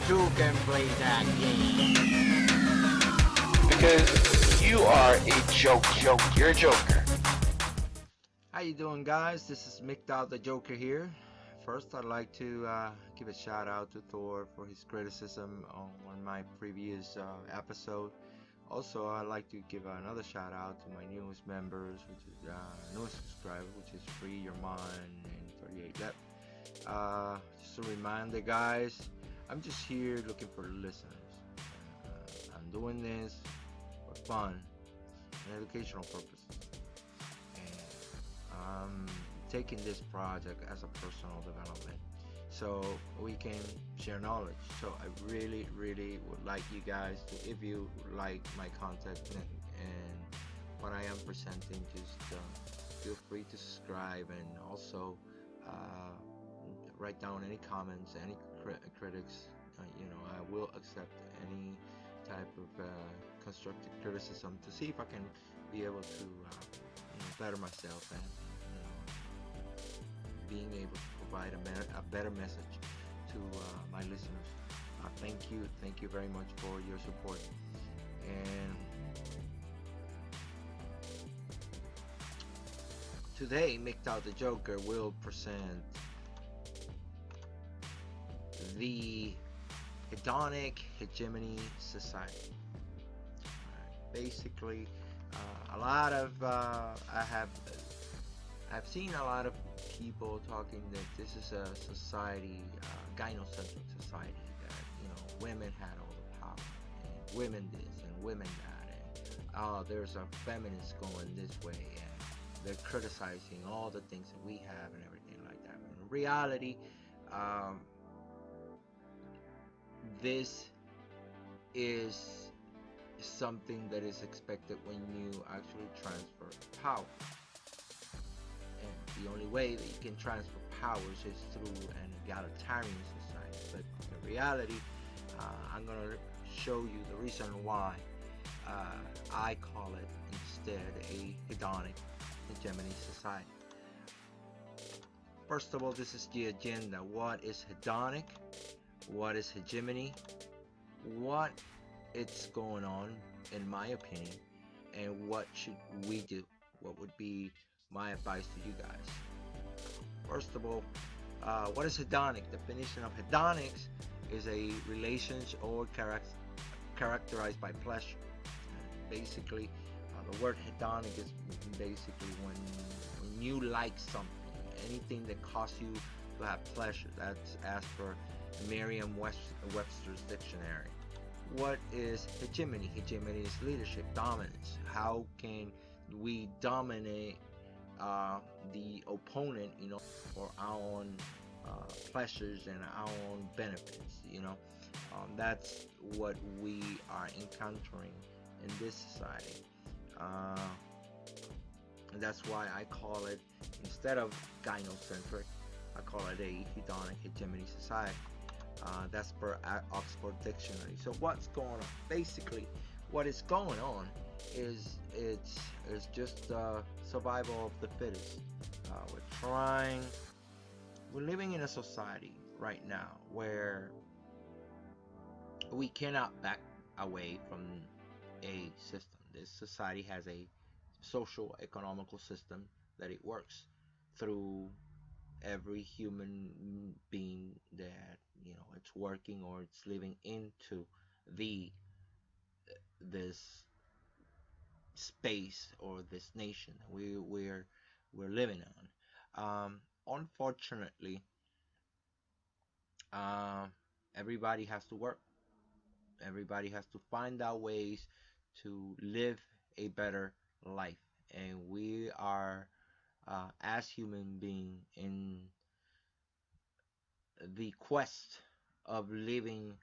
Who can play that game? Because you are a joke. You're a joker. How you doing, guys? This is MGTOW the Joker here. First, I'd like to give a shout out to Thor for his criticism on my previous episode. Also, I'd like to give another shout out to my newest members, which is newest subscriber, which is Free Your Mind and 38 Left. Just a reminder, guys, I'm just here looking for listeners. I'm doing this for fun and educational purposes, and I'm taking this project as a personal development so we can share knowledge. So I really would like you guys to, if you like my content and what I am presenting, just feel free to subscribe, and also uh, write down any comments, any critics. I will accept any type of constructive criticism to see if I can be able to better myself, and being able to provide a better message to my listeners. Thank you very much for your support. And today, MGTOW the Joker will present the Hedonic Hegemony Society. Basically, a lot of I've seen a lot of people talking that this is a society, gynocentric society, that women had all the power, and women this and women that, and there's a feminist going this way, and they're criticizing all the things that we have and everything like that. In reality, this is something that is expected when you actually transfer power. And the only way that you can transfer powers is through an egalitarian society. But in reality, I'm going to show you the reason why I call it instead a hedonic hegemony society. First of all, this is the agenda. What is hedonic? What is hegemony? What it's going on, in my opinion, and what should we do? What would be my advice to you guys? First of all, what is hedonic? Definition of hedonics is a relationship or characterized by pleasure. Basically, the word hedonic is basically when you like something, anything that causes you to have pleasure. That's as per Merriam-Webster's dictionary. What is hegemony? Hegemony is leadership, dominance. How can we dominate the opponent, for our own pleasures and our own benefits? That's what we are encountering in this society. And that's why I call it, instead of gynocentric, I call it a hedonic hegemony society. That's per Oxford Dictionary. So what's going on? Basically, what is going on is it's just survival of the fittest. We're living in a society right now where we cannot back away from a system. This society has a social economical system that it works through every human being that it's working or it's living into the this space or this nation that we're living on. Unfortunately, uh, everybody has to work. Everybody has to find out ways to live a better life, and we are, as human beings, in the quest of living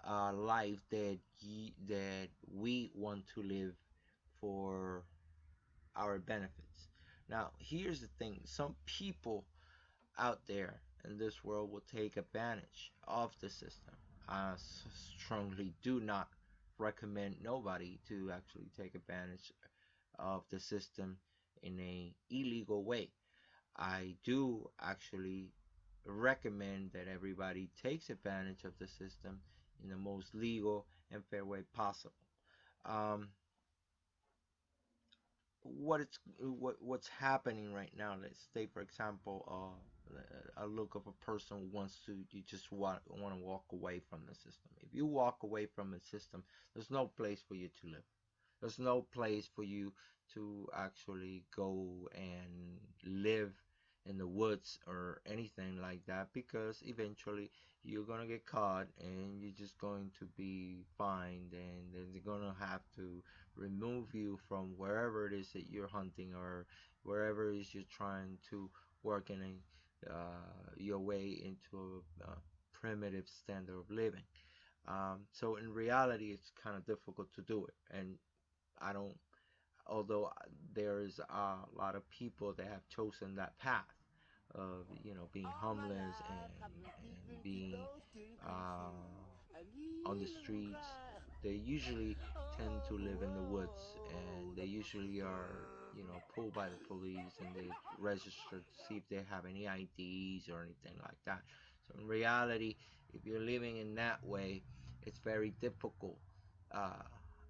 a life that we want to live for our benefits. Now, here's the thing: some people out there in this world will take advantage of the system. I strongly do not recommend nobody to actually take advantage of the system in a illegal way. I do actually recommend that everybody takes advantage of the system in the most legal and fair way possible. Um, what's happening right now? Let's say, for example, a look of a person wants to you just want to walk away from the system. If you walk away from the system, there's no place for you to live. There's no place for you to actually go and live in the woods or anything like that, because eventually you're gonna get caught and you're just going to be fined, and then they're gonna have to remove you from wherever it is that you're hunting, or wherever it is you're trying to work in your way into a primitive standard of living. So in reality, it's kind of difficult to do it, and I don't. Although there's a lot of people that have chosen that path of being homeless and being uh, on the streets, they usually tend to live in the woods, and they usually are pulled by the police, and they register to see if they have any IDs or anything like that. So in reality, if you're living in that way, it's very difficult, uh,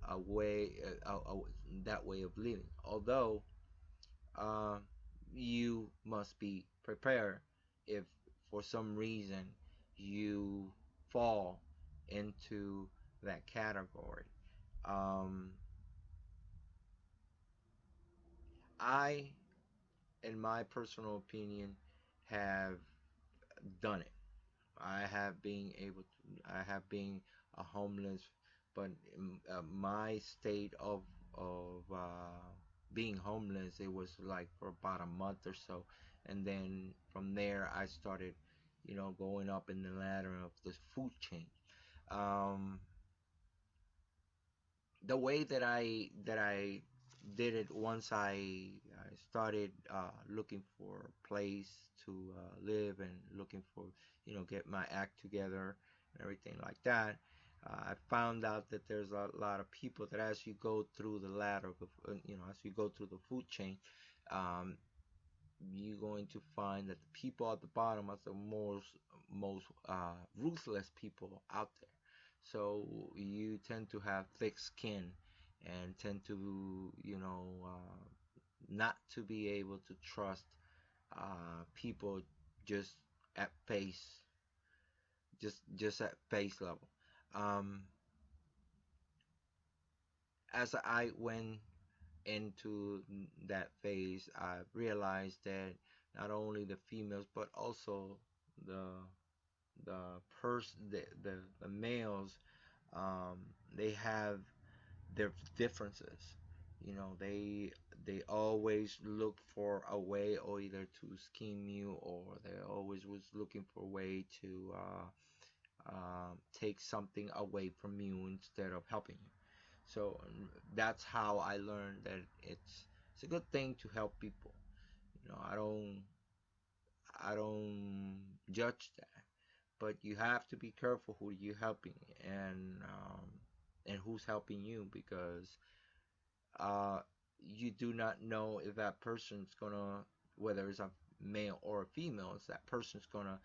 a way that way of living. Although uh, you must be prepared if for some reason you fall into that category. Um, I, in my personal opinion, have done it. I have been a homeless, but my state of being homeless, it was like for about a month or so, and then from there I started, going up in the ladder of the food chain. Um, the way that I did it, once I started looking for a place to live, and looking for get my act together and everything like that. I found out that there's a lot of people that, as you go through the ladder of as you go through the food chain, um, you're going to find that the people at the bottom are the most ruthless people out there. So you tend to have thick skin, and tend to not to be able to trust people just at face, just at face level. Um, as I went into that phase, I realized that not only the females, but also the the males, um, they have their differences. They always look for a way, or either to scheme you, or they always was looking for a way to take something away from you instead of helping you. So that's how I learned that it's a good thing to help people. I don't judge that, but you have to be careful who you're helping, and who's helping you, because uh, you do not know if that person's gonna, whether it's a male or a female, if that person's gonna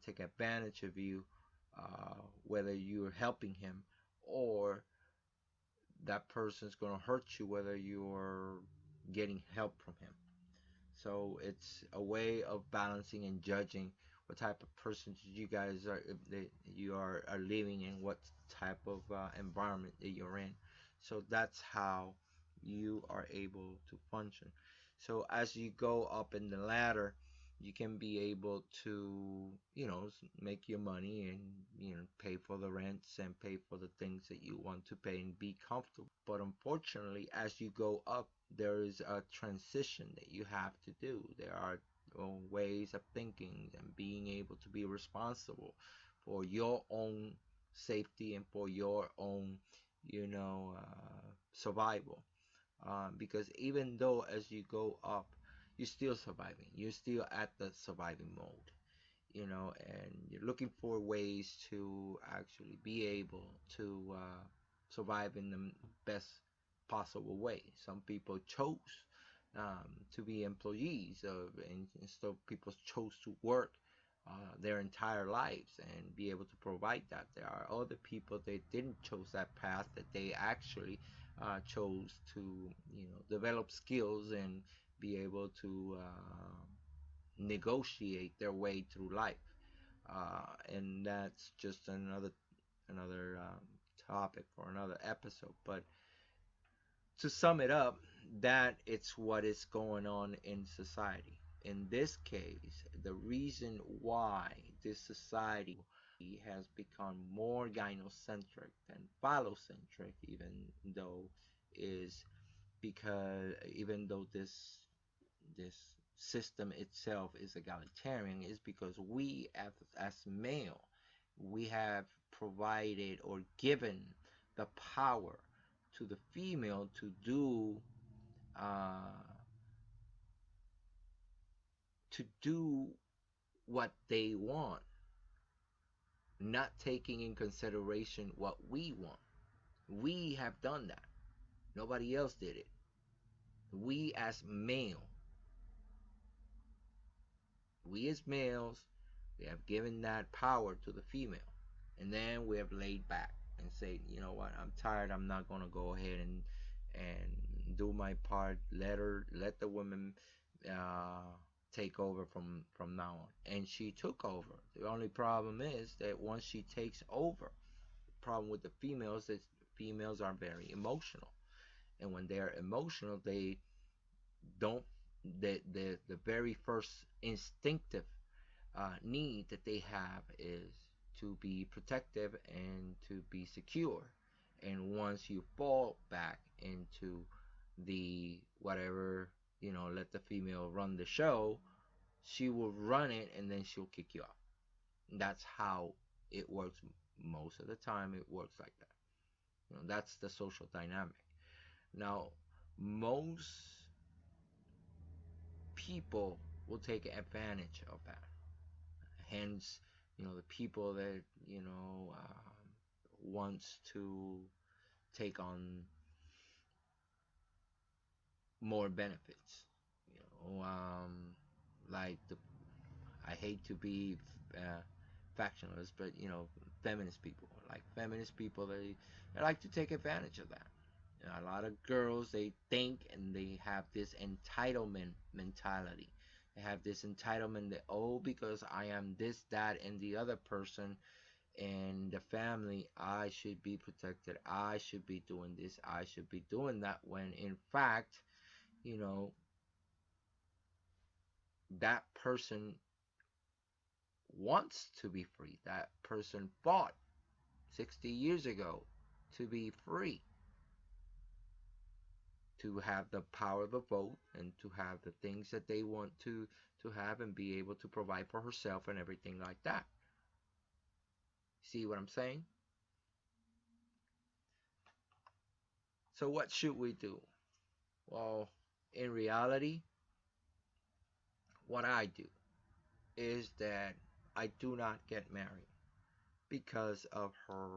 take advantage of you, whether you're helping him, or that person's gonna hurt you, whether you're getting help from him. So it's a way of balancing and judging what type of person you guys are, that you are living in, what type of environment that you're in. So that's how you are able to function. So as you go up in the ladder, you can be able to, make your money, and pay for the rents, and pay for the things that you want to pay, and be comfortable. But unfortunately, as you go up, there is a transition that you have to do. There are ways of thinking and being able to be responsible for your own safety, and for your own, survival. Because even though as you go up, you're still surviving. You're still at the surviving mode, and you're looking for ways to actually be able to survive in the best possible way. Some people chose to be employees, and so people chose to work their entire lives and be able to provide that. There are other people that didn't choose that path, that they actually chose to, develop skills and be able to negotiate their way through life. And that's just another topic for another episode. But to sum it up, that it's what is going on in society. In this case, the reason why this society has become more gynocentric than phallocentric, though is even though this system itself is egalitarian, is because we as male, we have provided or given the power to the female uh, to do what they want, not taking in consideration what we want. We have done that. Nobody else did it. We as male, we as males, we have given that power to the female, and then we have laid back and say, you know what, I'm tired. I'm not gonna go ahead and do my part. Let the women take over from now on. And she took over. The only problem is that once she takes over, the problem with the females is females are very emotional, and when they're emotional, they don't the very first instinctive need that they have is to be protective and to be secure. And once you fall back into the whatever, let the female run the show, she will run it and then she'll kick you out. And that's how it works. Most of the time it works like that. That's the social dynamic. Now, most people will take advantage of that. Hence, the people that wants to take on more benefits. Like I hate to be uh, factionalist, but feminist people, like feminist people, they like to take advantage of that. A lot of girls, they think and they have this entitlement mentality. They have this entitlement that, oh, because I am this, that, and the other person in the family, I should be protected. I should be doing this. I should be doing that. When in fact, you know, that person wants to be free. That person fought 60 years ago to be free, to have the power of the vote and to have the things that they want to have and be able to provide for herself and everything like that. See what I'm saying? So what should we do? Well, in reality, what I do is that I do not get married because of her,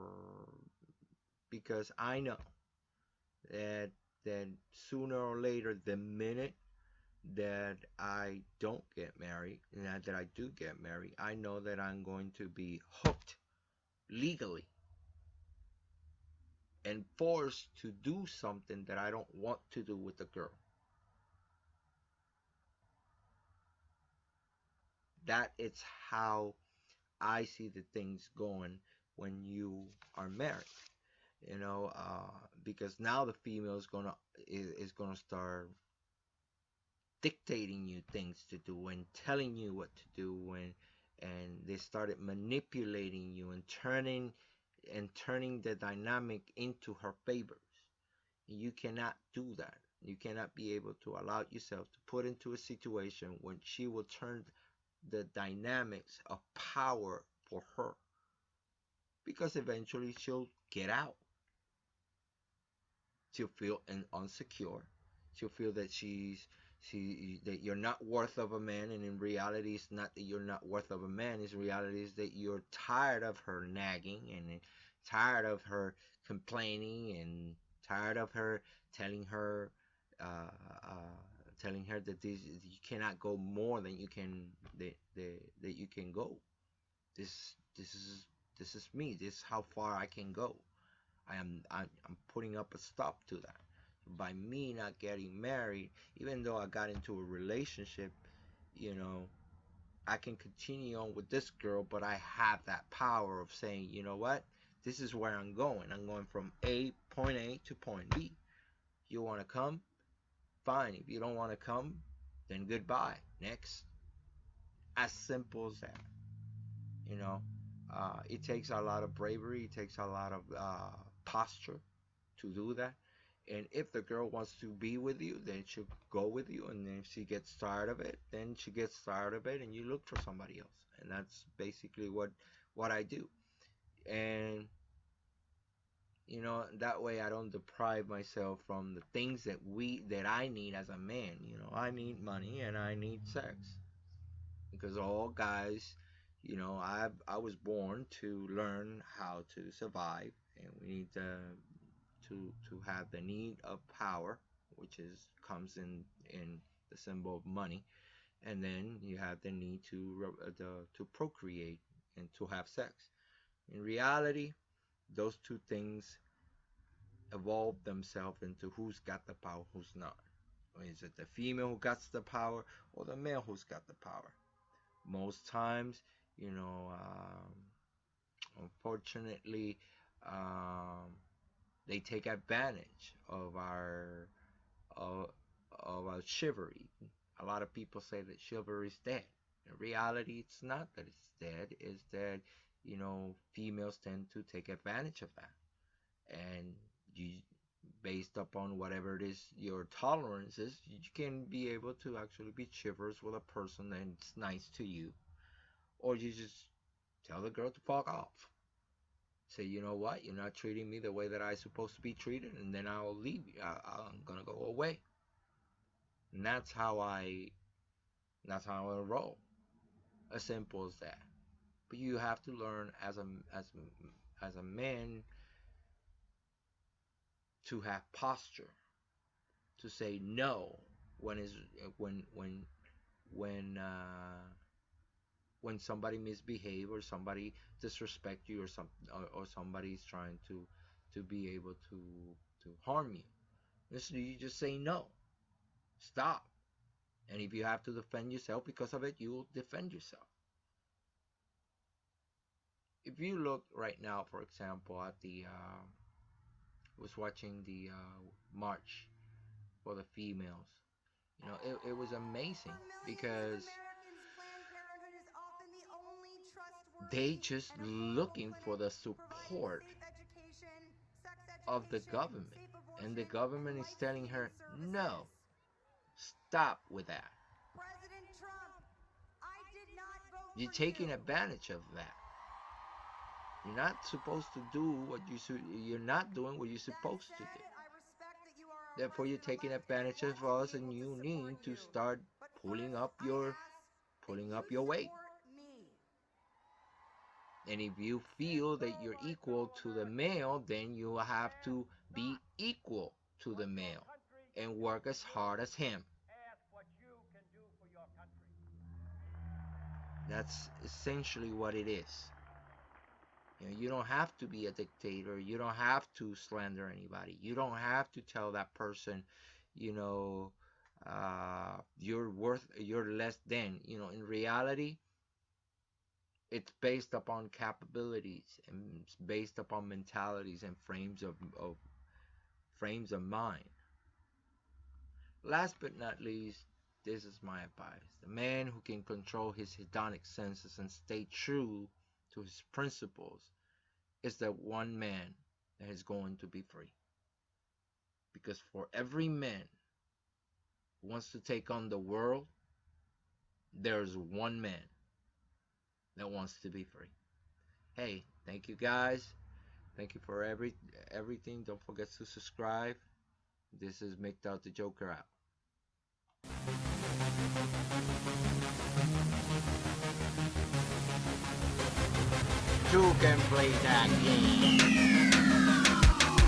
because I know that sooner or later, the minute that I don't get married and that I do get married, I know that I'm going to be hooked legally and forced to do something that I don't want to do with the girl. That is how I see the things going when you are married. Because now the female is gonna start dictating you things to do and telling you what to do, and they started manipulating you and turning the dynamic into her favors. You cannot do that. You cannot be able to allow yourself to put into a situation when she will turn the dynamics of power for her, because eventually she'll get out. She'll feel insecure. She'll feel that that you're not worth of a man, and in reality, it's not that you're not worth of a man. In reality, is that you're tired of her nagging and tired of her complaining and tired of her telling her uh, uh, telling her that you cannot go more than you can that you can go. This is me. This is how far I can go. I'm putting up a stop to that. By me not getting married, even though I got into a relationship, you know, I can continue on with this girl, but I have that power of saying, you know what? This is where I'm going. I'm going from point A to point B. You want to come? Fine. If you don't want to come, then goodbye. Next. As simple as that. You know, it takes a lot of bravery. It takes a lot of posture to do that. And if the girl wants to be with you, then she'll go with you. And if she gets tired of it, then she gets tired of it, and you look for somebody else. And that's basically what I do. And you know, that way I don't deprive myself from the things that I need as a man. You know, I need money and I need sex, because all guys, you know, I was born to learn how to survive, and we need to have the need of power, which comes in the symbol of money, and then you have the need to procreate and to have sex. In reality, those two things evolve themselves into who's got the power, who's not. Is it the female who got the power, or the male who's got the power? Most times, you know, unfortunately, they take advantage of our chivalry. A lot of people say that chivalry is dead. In reality, it's not that it's dead. It's that, you know, females tend to take advantage of that, and you, based upon whatever it is your tolerance is, you can be able to actually be chivalrous with a person that's nice to you, or you just tell the girl to fuck off. Say, you know what, you're not treating me the way that I'm supposed to be treated, and then I'll leave you. I'm gonna go away. And that's how I roll. As simple as that. But you have to learn as a man to have posture, to say no when somebody misbehave, or somebody disrespect you, or somebody's trying to be able to harm you. You just say no. Stop. And if you have to defend yourself because of it, you will defend yourself. If you look right now, for example, at was watching the march for the females. You know, it was amazing, because they just looking for the support of the government, and the government is telling her, no, stop with that. You're taking advantage of that. You're not supposed to do what you're not doing what you're supposed to do. Therefore, you're taking advantage of us, and you need to start pulling up your weight. And if you feel that you're equal to the male, then you have to be equal to the male and work as hard as him. That's essentially what it is. You know, you don't have to be a dictator. You don't have to slander anybody. You don't have to tell that person, you know, you're less than. You know, in reality, it's based upon capabilities, and it's based upon mentalities and frames of mind. Last but not least, this is my advice. The man who can control his hedonic senses and stay true to his principles is the one man that is going to be free. Because for every man who wants to take on the world, there's one man that wants to be free. Hey, thank you guys. Thank you for everything. Don't forget to subscribe. This is MGTOW the Joker out. Who can play that game?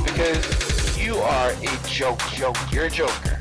Because you are a joke. You're a joker.